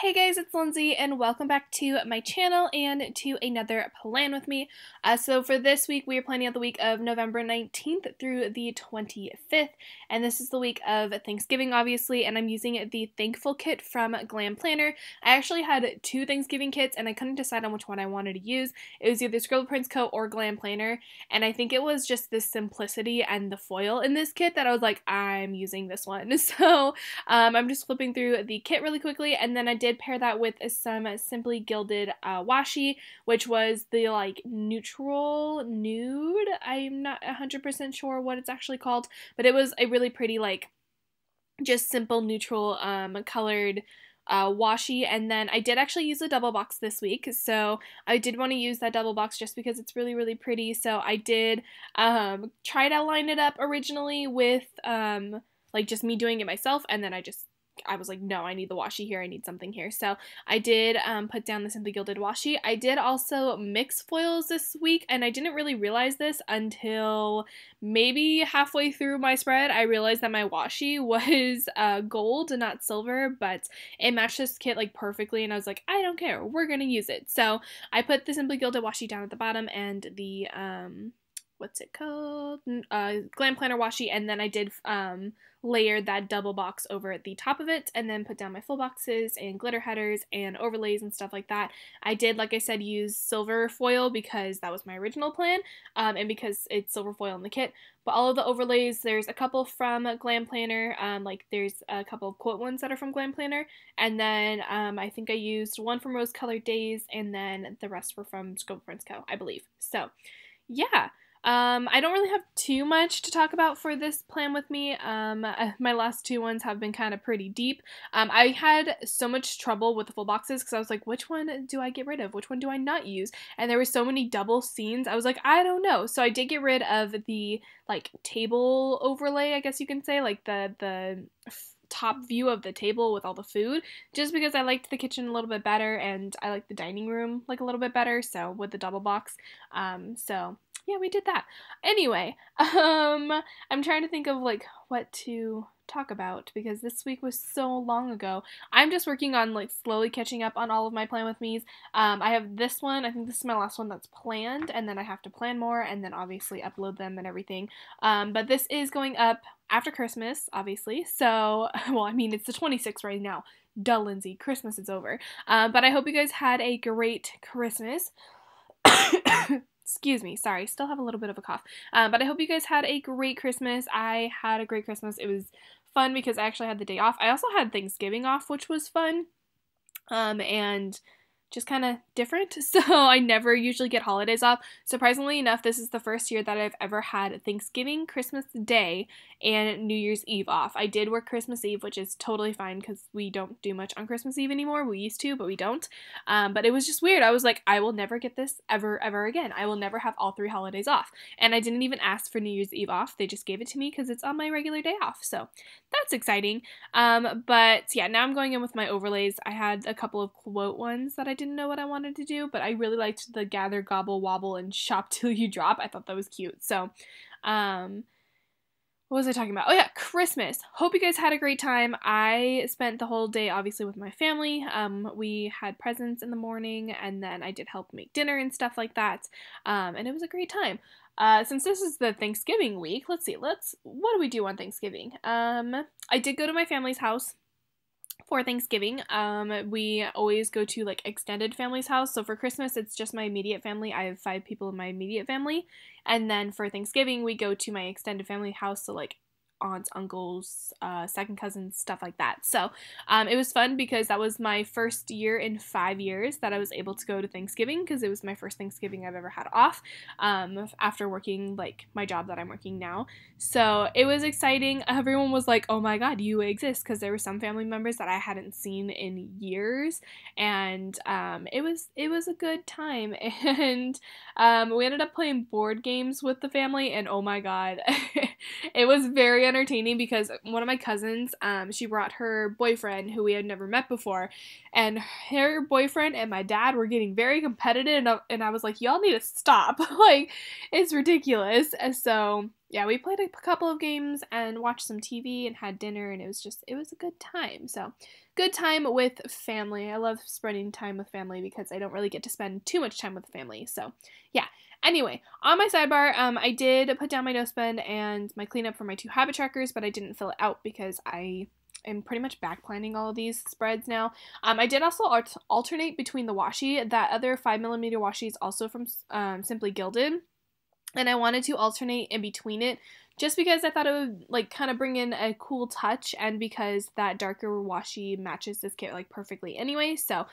Hey guys, it's Lindsay and welcome back to my channel and to another plan with me. So for this week, we are planning out the week of November 19th through the 25th, and this is the week of Thanksgiving, obviously, and I'm using the Thankful kit from Glam Planner. I actually had two Thanksgiving kits, and I couldn't decide on which one I wanted to use. It was either Scribble Prints Co. or Glam Planner, and I think it was just the simplicity and the foil in this kit that I was like, I'm using this one. So I'm just flipping through the kit really quickly, and then I did pair that with some Simply Gilded washi, which was the like neutral nude. I'm not 100% sure what it's actually called, but it was a really pretty like just simple neutral colored washi. And then I did actually use a double box this week, so I did want to use that double box just because it's really pretty. So I did try to line it up originally with like just me doing it myself, and then I was like, no, I need the washi here. I need something here. So I did put down the Simply Gilded washi. I did also mix foils this week, and I didn't really realize this until maybe halfway through my spread. I realized that my washi was gold and not silver, but it matched this kit like perfectly, and I was like, I don't care. We're going to use it. So I put the Simply Gilded washi down at the bottom and the what's it called? Glam Planner washi, and then I did layer that double box over at the top of it, and then put down my full boxes and glitter headers and overlays and stuff like that. I did, like I said, use silver foil because that was my original plan, and because it's silver foil in the kit. But all of the overlays, there's a couple from Glam Planner, like there's a couple of quote ones that are from Glam Planner, and then I think I used one from Rose Colored Days, and then the rest were from Scribble Prints Co., I believe. So, yeah. I don't really have too much to talk about for this plan with me. My last two ones have been kind of pretty deep. I had so much trouble with the full boxes because I was like, which one do I get rid of? Which one do I not use? And there were so many double scenes. I was like, I don't know. So I did get rid of the, like, table overlay, I guess you can say, like the top view of the table with all the food, just because I liked the kitchen a little bit better and I liked the dining room like a little bit better, so with the double box. So yeah, we did that. Anyway, I'm trying to think of like what to talk about because this week was so long ago. I'm just working on like slowly catching up on all of my Plan With Me's. I have this one, I think this is my last one that's planned, and then I have to plan more and then obviously upload them and everything. But this is going up after Christmas, obviously. So, well, I mean, it's the 26th right now. Duh, Lindsay, Christmas is over. But I hope you guys had a great Christmas. Excuse me, sorry, still have a little bit of a cough. But I hope you guys had a great Christmas. I had a great Christmas. It was fun because I actually had the day off. I also had Thanksgiving off, which was fun. And just kind of different. So I never usually get holidays off. Surprisingly enough, this is the first year that I've ever had Thanksgiving, Christmas Day, and New Year's Eve off. I did work Christmas Eve, which is totally fine because we don't do much on Christmas Eve anymore. We used to, but we don't. But it was just weird. I was like, I will never get this ever again. I will never have all three holidays off. And I didn't even ask for New Year's Eve off. They just gave it to me because it's on my regular day off. So that's exciting. But yeah, now I'm going in with my overlays. I had a couple of quote ones that I didn't know what I wanted to do, but I really liked the Gather, Gobble, Wobble, and Shop Till You Drop. I thought that was cute. So, what was I talking about? Oh yeah, Christmas. Hope you guys had a great time. I spent the whole day obviously with my family. We had presents in the morning, and then I did help make dinner and stuff like that. And it was a great time. Since this is the Thanksgiving week, let's see, what do we do on Thanksgiving? I did go to my family's house for Thanksgiving. We always go to like extended family's house. So for Christmas, it's just my immediate family. I have 5 people in my immediate family. And then for Thanksgiving, we go to my extended family house. So like aunts, uncles, second cousins, stuff like that. So it was fun because that was my first year in 5 years that I was able to go to Thanksgiving because it was my first Thanksgiving I've ever had off after working like my job that I'm working now. So it was exciting. Everyone was like, oh my god, you exist, because there were some family members that I hadn't seen in years, and it was a good time. And we ended up playing board games with the family, and oh my god, it was very entertaining because one of my cousins, she brought her boyfriend who we had never met before, and her boyfriend and my dad were getting very competitive, and I was like, y'all need to stop. Like, it's ridiculous. So yeah, we played a couple of games and watched some TV and had dinner, and it was a good time. So, good time with family. I love spending time with family because I don't really get to spend too much time with the family. So, yeah. Anyway, on my sidebar, I did put down my noseband and my cleanup for my 2 habit trackers, but I didn't fill it out because I am pretty much back planning all of these spreads now. I did also alternate between the washi. That other 5mm washi is also from Simply Gilded, and I wanted to alternate in between it just because I thought it would like kind of bring in a cool touch, and because that darker washi matches this kit like perfectly anyway. So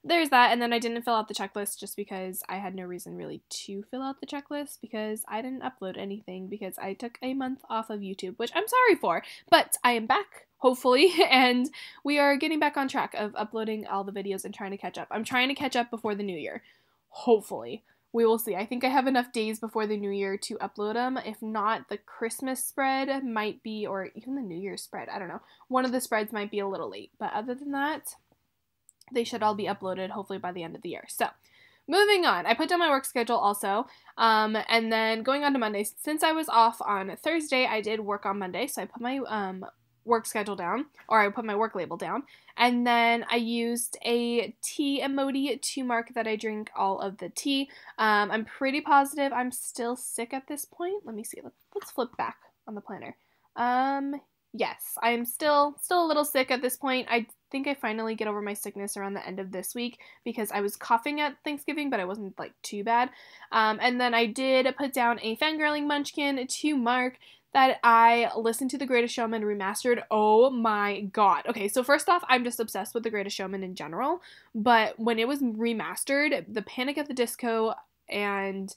there's that. And then I didn't fill out the checklist just because I had no reason really to fill out the checklist, because I didn't upload anything because I took a month off of YouTube, which I'm sorry for, but I am back, hopefully, and we are getting back on track of uploading all the videos and trying to catch up. I'm trying to catch up before the new year, hopefully. We will see. I think I have enough days before the new year to upload them. If not, the Christmas spread might be, or even the New Year's spread, I don't know. One of the spreads might be a little late, but other than that, they should all be uploaded hopefully by the end of the year. So, moving on. I put down my work schedule also, and then going on to Monday. Since I was off on Thursday, I did work on Monday, so I put my work schedule down, or I put my work label down, and then I used a tea emoji to mark that I drink all of the tea. I'm pretty positive I'm still sick at this point. Let me see. Let's flip back on the planner. Yes, I'm still a little sick at this point. I think I finally get over my sickness around the end of this week because I was coughing at Thanksgiving, but it wasn't like too bad. And then I did put down a fangirling munchkin to mark that I listened to The Greatest Showman remastered. Oh my god. Okay, so first off, I'm just obsessed with The Greatest Showman in general, but when it was remastered, the Panic at the Disco and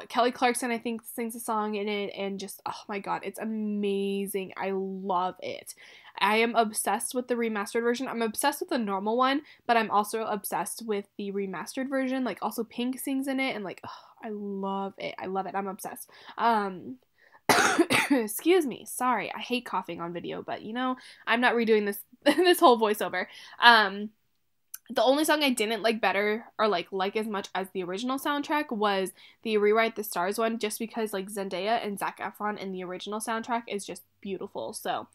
Kelly Clarkson, I think, sings a song in it, and just, oh my god, it's amazing. I love it. I am obsessed with the remastered version. I'm obsessed with the normal one, but I'm also obsessed with the remastered version. Like, also Pink sings in it, and like, oh, I love it. I love it. I'm obsessed. Excuse me. Sorry. I hate coughing on video, but you know, I'm not redoing this this whole voiceover. The only song I didn't like better, or like as much as the original soundtrack, was the Rewrite the Stars one, just because like Zendaya and Zac Efron in the original soundtrack is just beautiful. So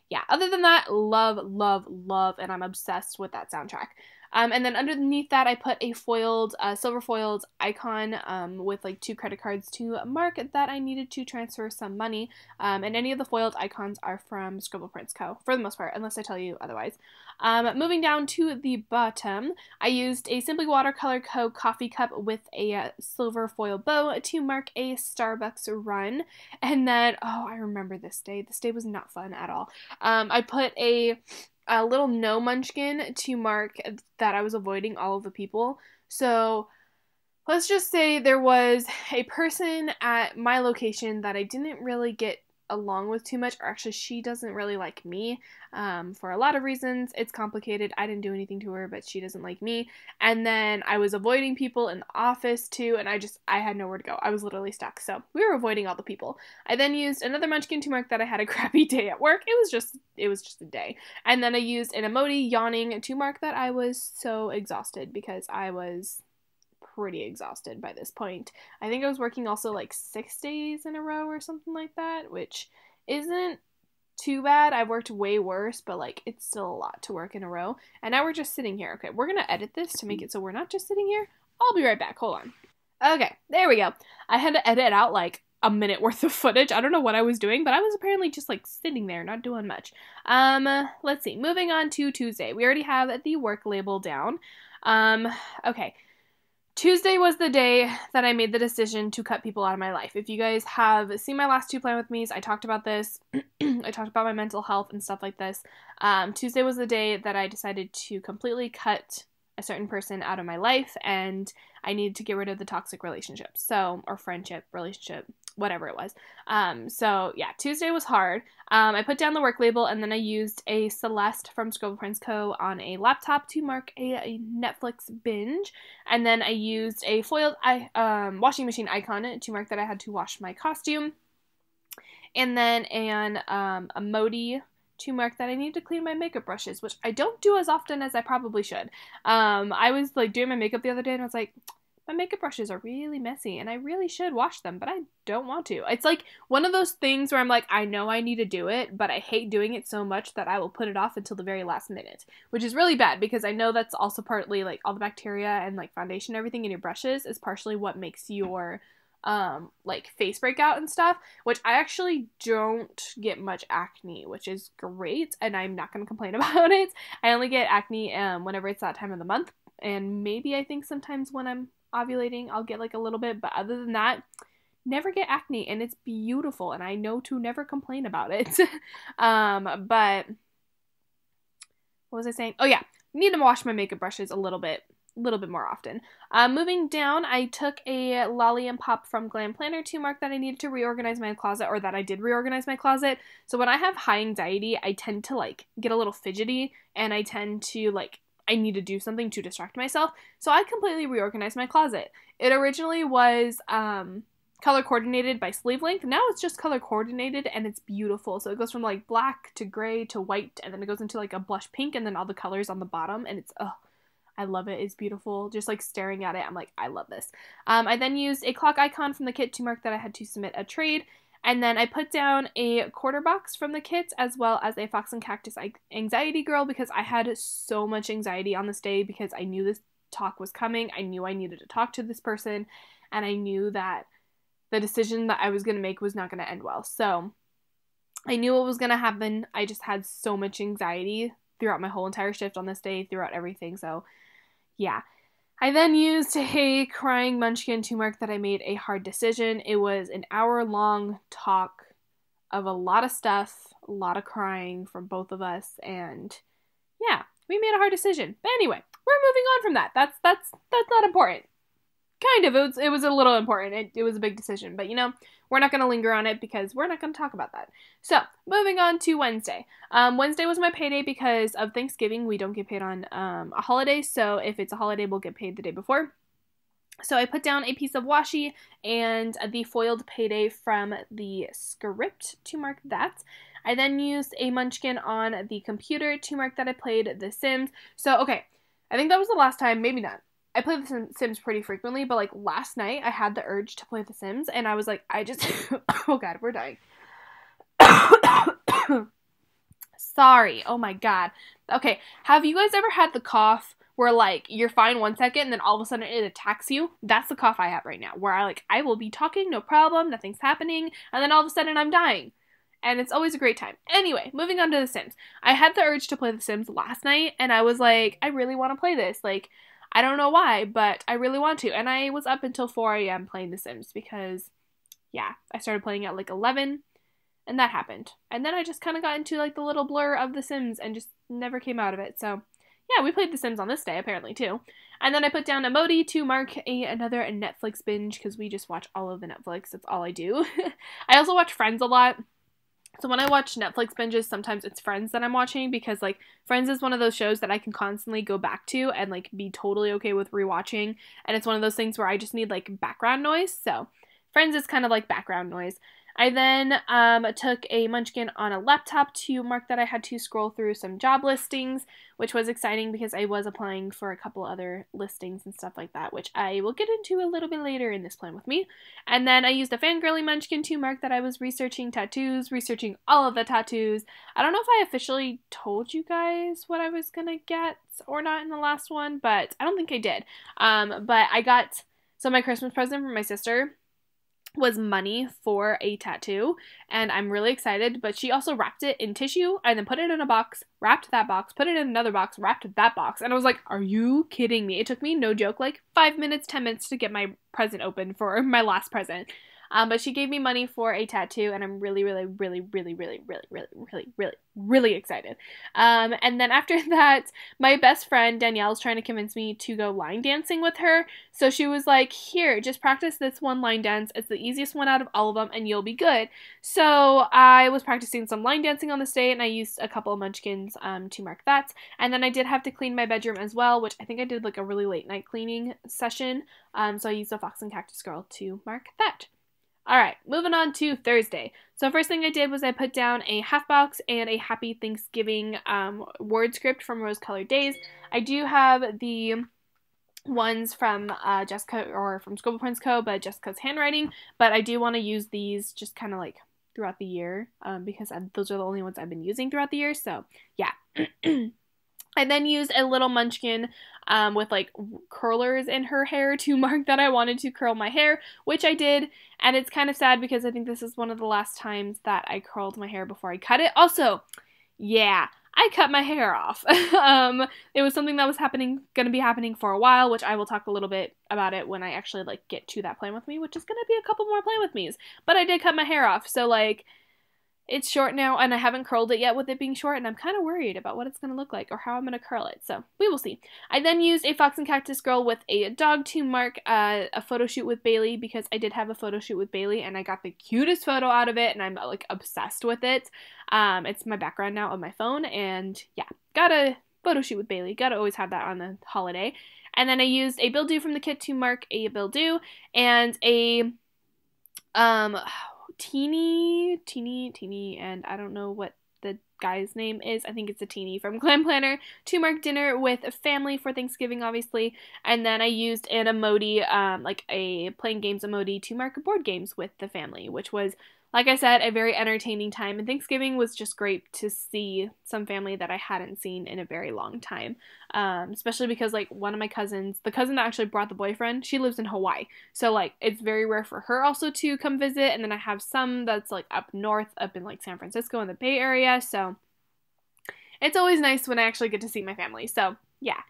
yeah, other than that, love, love, love, and I'm obsessed with that soundtrack. And then underneath that, I put a foiled, silver foiled icon with like 2 credit cards to mark that I needed to transfer some money. And any of the foiled icons are from Scribble Prints Co. for the most part, unless I tell you otherwise. Moving down to the bottom, I used a Simply Watercolor Co. coffee cup with a silver foil bow to mark a Starbucks run. And then, oh, I remember this day. This day was not fun at all. I put a little no munchkin to mark that I was avoiding all of the people. So let's just say there was a person at my location that I didn't really get along with too much, or actually she doesn't really like me for a lot of reasons. It's complicated. I didn't do anything to her, but she doesn't like me. And then I was avoiding people in the office too, and I had nowhere to go. I was literally stuck. So we were avoiding all the people. I then used another munchkin to mark that I had a crappy day at work. It was just a day. And then I used an emoji yawning to mark that I was so exhausted, because I was pretty exhausted by this point. I think I was working also like 6 days in a row or something like that, which isn't too bad. I've worked way worse, but like it's still a lot to work in a row. And now we're just sitting here. Okay, we're gonna edit this to make it so we're not just sitting here. I'll be right back. Hold on. Okay, there we go. I had to edit out like a minute worth of footage. I don't know what I was doing, but I was apparently just like sitting there, not doing much. Let's see. Moving on to Tuesday. We already have the work label down. Okay. Tuesday was the day that I made the decision to cut people out of my life. If you guys have seen my last 2 Plan With Me's, I talked about this. I talked about my mental health and stuff like this. Tuesday was the day that I decided to completely cut a certain person out of my life, and I needed to get rid of the toxic relationship. So, or friendship, relationship, whatever it was. So yeah, Tuesday was hard. I put down the work label, and then I used a Celeste from Scribble Prints Co. on a laptop to mark a Netflix binge. And then I used a foiled washing machine icon to mark that I had to wash my costume. And then an emoji to mark that I need to clean my makeup brushes, which I don't do as often as I probably should. I was like doing my makeup the other day, and I was like, my makeup brushes are really messy and I really should wash them, but I don't want to. It's like one of those things where I'm like, I know I need to do it, but I hate doing it so much that I will put it off until the very last minute, which is really bad because I know that's also partly like all the bacteria and like foundation and everything in your brushes is partially what makes your like face breakout and stuff, which I actually don't get much acne, which is great, and I'm not going to complain about it. I only get acne whenever it's that time of the month, and maybe I think sometimes when I'm ovulating I'll get like a little bit, but other than that, never get acne, and it's beautiful, and I know to never complain about it. But what was I saying? Oh yeah, need to wash my makeup brushes a little bit more often. Moving down, I took a Lolly and Pop from Glam planner to mark that I needed to reorganize my closet, or that I did reorganize my closet. So when I have high anxiety, I tend to like get a little fidgety, and I tend to like, I need to do something to distract myself. So I completely reorganized my closet. It originally was color coordinated by sleeve length. Now it's just color coordinated, and it's beautiful. So it goes from like black to gray to white, and then it goes into like a blush pink, and then all the colors on the bottom, and it's I love it. It's beautiful. Just like staring at it, I'm like, I love this. I then used a clock icon from the kit to mark that I had to submit a trade. And then I put down a quarter box from the kit, as well as a Fox and Cactus Anxiety Girl, because I had so much anxiety on this day because I knew this talk was coming. I knew I needed to talk to this person, and I knew that the decision that I was going to make was not going to end well. So I knew what was going to happen. I just had so much anxiety throughout my whole entire shift on this day, throughout everything. So yeah. I then used a crying munchkin to mark that I made a hard decision. It was an hour-long talk of a lot of stuff, a lot of crying from both of us, and yeah, we made a hard decision. But anyway, we're moving on from that. That's not important. Kind of. It was a little important. It was a big decision, but you know, we're not going to linger on it because we're not going to talk about that. So, moving on to Wednesday. Wednesday was my payday because of Thanksgiving. We don't get paid on a holiday, so if it's a holiday, we'll get paid the day before. So I put down a piece of washi and the foiled payday from the script to mark that. I then used a munchkin on the computer to mark that I played The Sims. So, okay, I think that was the last time, maybe not. I play The Sims pretty frequently, but like last night I had the urge to play The Sims, and I was like, I just, oh god, we're dying. Sorry, oh my god. Okay, have you guys ever had the cough where like you're fine 1 second and then all of a sudden it attacks you? That's the cough I have right now, where I will be talking, no problem, nothing's happening, and then all of a sudden I'm dying. And it's always a great time. Anyway, moving on to The Sims. I had the urge to play The Sims last night, and I was like, I really want to play this, like, I don't know why, but I really want to. And I was up until 4 a.m. playing The Sims because, yeah, I started playing at like 11, and that happened. And then I just kind of got into like the little blur of The Sims and just never came out of it. So, yeah, we played The Sims on this day, apparently, too. And then I put down Emoti to mark another Netflix binge because we just watch all of the Netflix. That's all I do. I also watch Friends a lot. So when I watch Netflix binges, sometimes it's Friends that I'm watching because, like, Friends is one of those shows that I can constantly go back to and, like, be totally okay with rewatching. And it's one of those things where I just need, like, background noise. So Friends is kind of like background noise. I then took a munchkin on a laptop to mark that I had to scroll through some job listings, which was exciting because I was applying for a couple other listings and stuff like that, which I will get into a little bit later in this plan with me. And then I used a fangirly munchkin to mark that I was researching tattoos, researching all of the tattoos. I don't know if I officially told you guys what I was gonna get or not in the last one, but I don't think I did. But I got, so my Christmas present from my sister was money for a tattoo, and I'm really excited, but she also wrapped it in tissue and then put it in a box, wrapped that box, put it in another box, wrapped that box, and I was like, are you kidding me? It took me, no joke, like 5 minutes, 10 minutes to get my present open for my last present. But she gave me money for a tattoo, and I'm really excited. And then after that, my best friend Danielle's trying to convince me to go line dancing with her. So she was like, here, just practice this one line dance. It's the easiest one out of all of them, and you'll be good. So I was practicing some line dancing on this day, and I used a couple of munchkins to mark that. And then I did have to clean my bedroom as well, which I think I did like a really late night cleaning session. So I used a Fox and Cactus Girl to mark that. Alright, moving on to Thursday. So first thing I did was I put down a half box and a Happy Thanksgiving word script from Rose Colored Days. I do have the ones from Jessica, or from Scribble Prints Co., but Jessica's handwriting. But I do want to use these just kind of like throughout the year, because those are the only ones I've been using throughout the year. So yeah. I then used a little munchkin with like curlers in her hair to mark that I wanted to curl my hair, which I did. And it's kind of sad because I think this is one of the last times that I curled my hair before I cut it. Also, yeah, I cut my hair off. It was something that was going to be happening for a while, which I will talk a little bit about it when I actually like get to that plan with me, which is going to be a couple more plan with me's. But I did cut my hair off, so like it's short now, and I haven't curled it yet with it being short, and I'm kind of worried about what it's going to look like or how I'm going to curl it, so we will see. I then used a Fox and Cactus Girl with a dog to mark a photo shoot with Bailey, because I did have a photo shoot with Bailey, and I got the cutest photo out of it, and I'm like obsessed with it. It's my background now on my phone, and yeah, got a photo shoot with Bailey. Gotta always have that on the holiday. And then I used a bill due from the kit to mark a bill due, and a teeny, and I don't know what the guy's name is. I think it's a teeny from Glam Planner to mark dinner with family for Thanksgiving, obviously. And then I used an emoji, like a playing games emoji, to mark board games with the family, which was, like I said, a very entertaining time. And Thanksgiving was just great to see some family that I hadn't seen in a very long time. Especially because like one of my cousins, the cousin that actually brought the boyfriend, she lives in Hawaii. So like it's very rare for her also to come visit. And then I have some that's like up north, up in like San Francisco in the Bay Area. So it's always nice when I actually get to see my family. So yeah.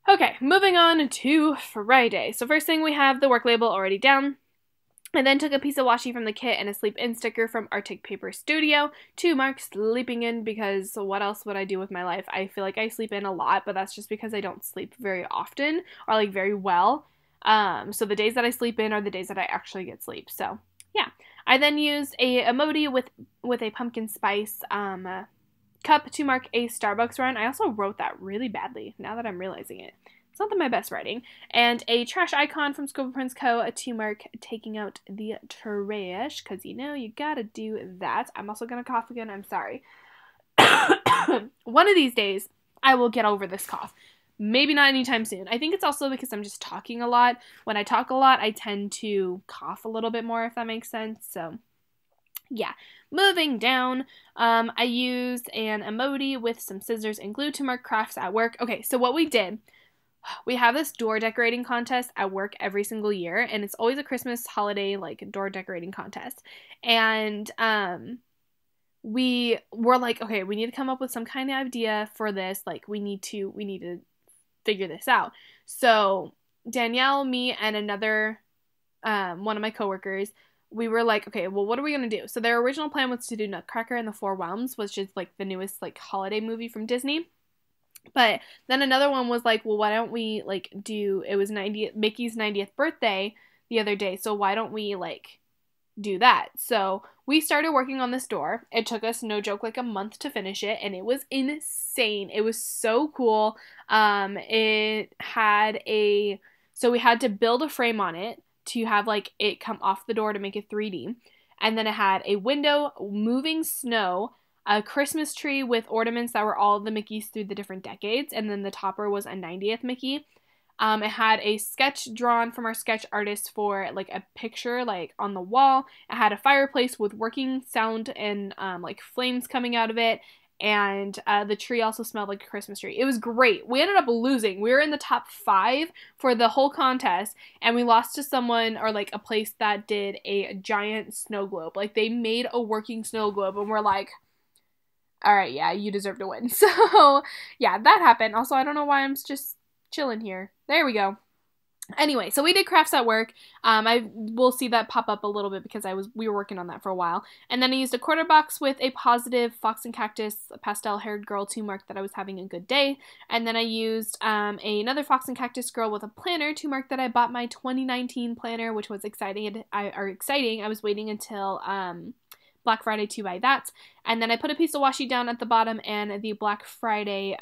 Okay, moving on to Friday. So first thing, we have the work label already down. I then took a piece of washi from the kit and a sleep in sticker from Arctic Paper Studio to mark sleeping in, because what else would I do with my life? I feel like I sleep in a lot, but that's just because I don't sleep very often or like very well. So the days that I sleep in are the days that I actually get sleep. So yeah. I then used a emoji with a pumpkin spice cup to mark a Starbucks run. I also wrote that really badly now that I'm realizing it. It's not my best writing. And a trash icon from Scribble Prints Co. to mark taking out the trash, because you know you gotta do that. I'm also gonna cough again. I'm sorry. One of these days, I will get over this cough. Maybe not anytime soon. I think it's also because I'm just talking a lot. When I talk a lot, I tend to cough a little bit more, if that makes sense. So yeah, moving down, I used an emoji with some scissors and glue to mark crafts at work. Okay, so what we did, we have this door decorating contest at work every single year, and it's always a Christmas holiday, like, door decorating contest. And, we were like, okay, we need to come up with some kind of idea for this. Like, we need to figure this out. So Danielle, me, and another, one of my coworkers, we were like, okay, well, what are we gonna do? So their original plan was to do Nutcracker and the Four Realms, which is like the newest like holiday movie from Disney. But then another one was like, well, why don't we like do, it was Mickey's 90th birthday the other day, so why don't we like do that? So we started working on this door. It took us, no joke, like a month to finish it, and it was insane. It was so cool. So we had to build a frame on it to have like it come off the door to make it 3D. And then it had a window, moving snow, a Christmas tree with ornaments that were all the Mickeys through the different decades, and then the topper was a 90th Mickey. It had a sketch drawn from our sketch artist for like a picture like on the wall. It had a fireplace with working sound and like flames coming out of it, and the tree also smelled like a Christmas tree. It was great. We ended up losing. We were in the top 5 for the whole contest, and we lost to someone, or like a place that did a giant snow globe. Like they made a working snow globe, and we're like, all right, yeah, you deserve to win. So yeah, that happened. Also, I don't know why I'm just chilling here. There we go. Anyway, so we did crafts at work. I will see that pop up a little bit because we were working on that for a while. And then I used a quarter box with a positive Fox and Cactus pastel haired girl to mark that I was having a good day. And then I used another Fox and Cactus girl with a planner to mark that I bought my 2019 planner, which was exciting. I was waiting until Black Friday to buy that. And then I put a piece of washi down at the bottom and the Black Friday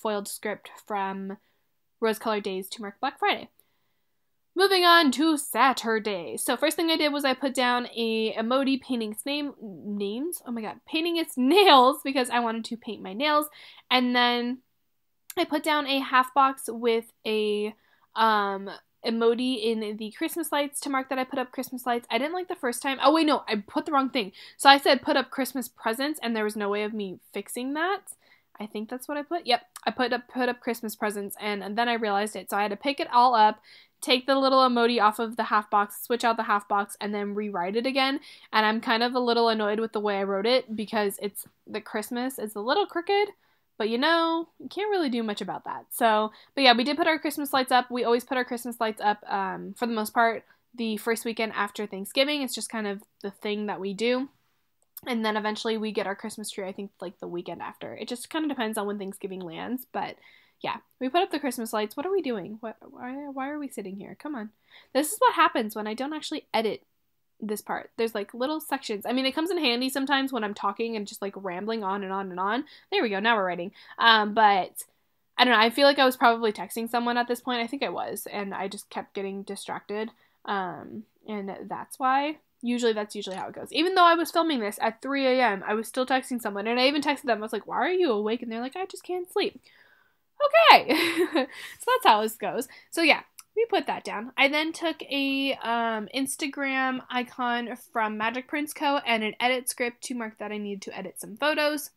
foiled script from Rose Colored Days to mark Black Friday. Moving on to Saturday. So first thing I did was I put down a emoji painting its painting its nails, because I wanted to paint my nails. And then I put down a half box with a emoji in the Christmas lights to mark that I put up Christmas lights. I didn't like the first time. Oh, wait, no, I put the wrong thing. So I said put up Christmas presents, and there was no way of me fixing that. I think that's what I put. Yep, I put up Christmas presents, and then I realized it. So I had to pick it all up, take the little emoji off of the half box, switch out the half box, and then rewrite it again. And I'm kind of a little annoyed with the way I wrote it because it's the Christmas is a little crooked. But you can't really do much about that. So, but yeah, we did put our Christmas lights up. We always put our Christmas lights up, for the most part, the first weekend after Thanksgiving. It's just kind of the thing that we do. And then eventually we get our Christmas tree, I think, like the weekend after. It just kind of depends on when Thanksgiving lands. But yeah, we put up the Christmas lights. What are we doing? Why are we sitting here? Come on. This is what happens when I don't actually edit this part. There's like little sections. I mean, it comes in handy sometimes when I'm talking and just like rambling on and on and on. There we go. Now we're writing. But I don't know. I feel like I was probably texting someone at this point. I think I was, and I just kept getting distracted. And that's why. That's usually how it goes. Even though I was filming this at 3 a.m., I was still texting someone, and I even texted them. I was like, "Why are you awake?" And they're like, "I just can't sleep." Okay. So that's how this goes. So yeah, we put that down. I then took a Instagram icon from Magic Prince Co. and an edit script to mark that I needed to edit some photos.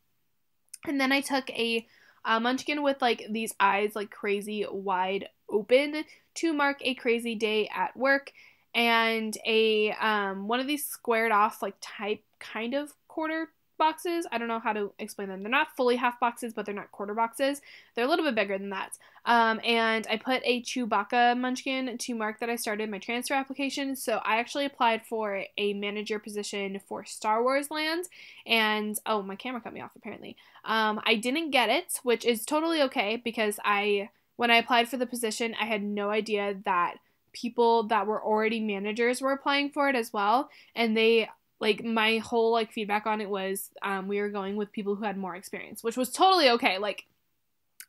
And then I took a munchkin with like these eyes like crazy wide open to mark a crazy day at work, and a one of these squared off like type kind of quarter boxes. I don't know how to explain them. They're not fully half boxes, but they're not quarter boxes. They're a little bit bigger than that. And I put a Chewbacca munchkin to mark that I started my transfer application. So I actually applied for a manager position for Star Wars Land, and oh, my camera cut me off apparently. I didn't get it, which is totally okay because when I applied for the position, I had no idea that people that were already managers were applying for it as well, and they like my whole like feedback on it was we were going with people who had more experience, which was totally okay. Like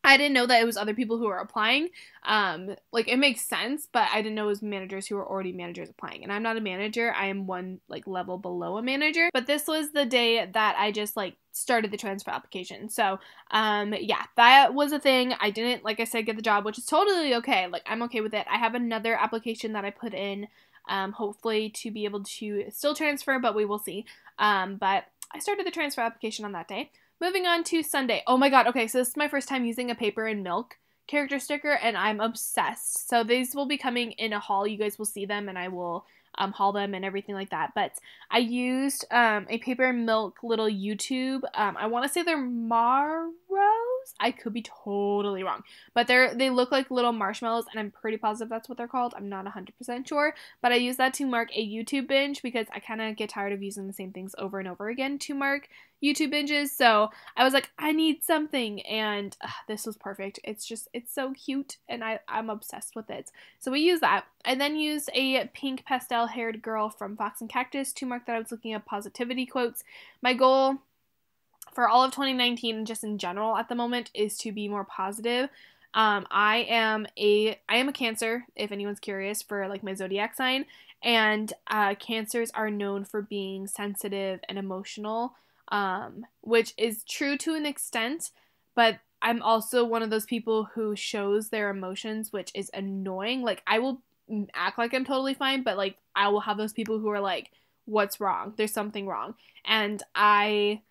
I didn't know that it was other people who were applying. Like it makes sense, but I didn't know it was managers who were already managers applying. And I'm not a manager. I am one like level below a manager. But this was the day that I just like started the transfer application. So yeah, that was a thing. I didn't, like I said, get the job, which is totally okay. Like I'm okay with it. I have another application that I put in, hopefully to be able to still transfer, but we will see. But I started the transfer application on that day. Moving on to Sunday. Oh my god, okay, so this is my first time using a paper and milk character sticker, and I'm obsessed. So these will be coming in a haul. You guys will see them, and I will haul them and everything like that. But I used a paper and milk little YouTube. I want to say they're Maros. I could be totally wrong, but they look like little marshmallows, and I'm pretty positive that's what they're called. I'm not 100% sure, but I use that to mark a YouTube binge because I kind of get tired of using the same things over and over again to mark YouTube binges. So I was like, I need something, and this was perfect. It's so cute, and I'm obsessed with it. So we use that. I then used a pink pastel haired girl from Fox and Cactus to mark that I was looking at positivity quotes. My goal for all of 2019 and just in general at the moment is to be more positive. I am a Cancer, if anyone's curious, for like my zodiac sign, and Cancers are known for being sensitive and emotional, which is true to an extent, but I'm also one of those people who shows their emotions, which is annoying. Like I will act like I'm totally fine, but like I will have those people who are like, what's wrong? There's something wrong. And I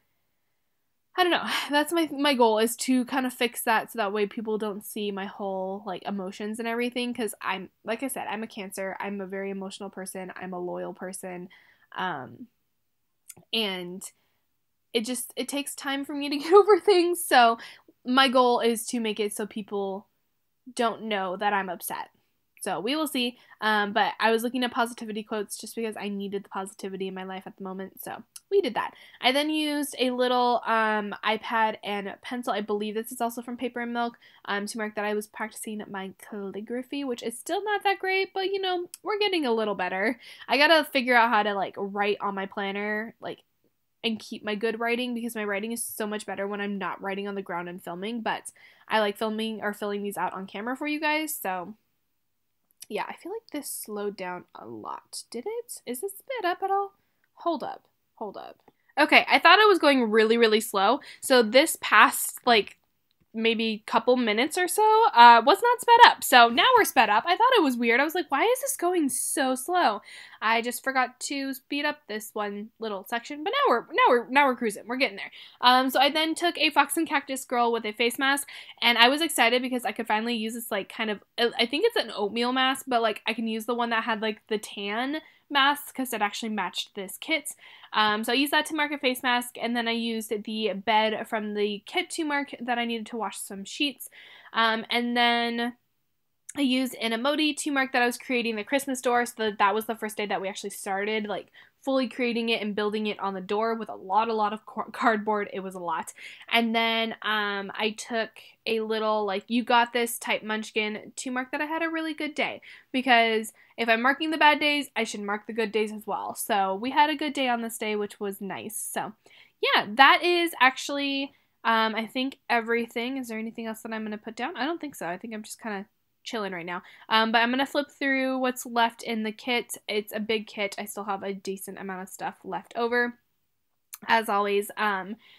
don't know. That's my goal, is to kind of fix that so that way people don't see my whole like emotions and everything, because I'm, like I said, I'm a Cancer. I'm a very emotional person. I'm a loyal person. And it takes time for me to get over things. So my goal is to make it so people don't know that I'm upset. So we will see. But I was looking at positivity quotes just because I needed the positivity in my life at the moment. So we did that. I then used a little iPad and pencil. I believe this is also from Paper and Milk, to mark that I was practicing my calligraphy, which is still not that great, but you know, we're getting a little better. I gotta figure out how to like write on my planner, like, and keep my good writing, because my writing is so much better when I'm not writing on the ground and filming, but I like filming or filling these out on camera for you guys. So yeah, I feel like this slowed down a lot. Did it? Is this sped up at all? Hold up. Okay, I thought it was going really, really slow. So this past, like, maybe couple minutes or so, was not sped up. So now we're sped up. I thought it was weird. I was like, why is this going so slow? I just forgot to speed up this one little section, but now we're cruising. We're getting there. So I then took a Fox and Cactus girl with a face mask, and I was excited because I could finally use this like kind of, I think it's an oatmeal mask, but like I can use the one that had like the tan mask because it actually matched this kit. So I used that to mark a face mask, and then I used the bed from the kit to mark that I needed to wash some sheets. And then I used an emoji to mark that I was creating the Christmas door, so that was the first day that we actually started like fully creating it and building it on the door with a lot of cardboard. It was a lot. And then I took a little like you got this type munchkin to mark that I had a really good day, because if I'm marking the bad days, I should mark the good days as well. So we had a good day on this day, which was nice. So yeah, that is actually I think everything. Is there anything else that I'm going to put down? I don't think so. I think I'm just kind of chilling right now. But I'm going to flip through what's left in the kit. It's a big kit. I still have a decent amount of stuff left over. As always,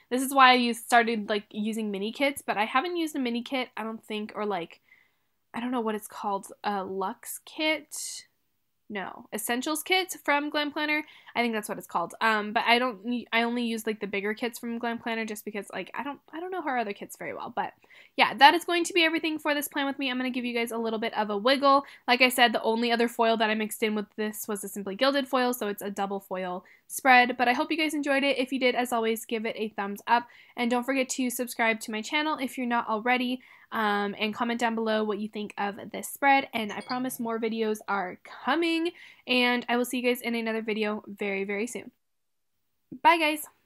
this is why I started like using mini kits, but I haven't used a mini kit, I don't think, or like, I don't know what it's called, a Luxe kit? No, Essentials kit from Glam Planner. I think that's what it's called. But I only use like the bigger kits from Glam Planner just because like I don't know her other kits very well. But yeah, that is going to be everything for this plan with me. I'm going to give you guys a little bit of a wiggle. Like I said, the only other foil that I mixed in with this was the Simply Gilded foil, so it's a double foil spread. But I hope you guys enjoyed it. If you did, as always, give it a thumbs up. And don't forget to subscribe to my channel if you're not already. And comment down below what you think of this spread, and I promise more videos are coming, and I will see you guys in another video very, very soon. Bye, guys!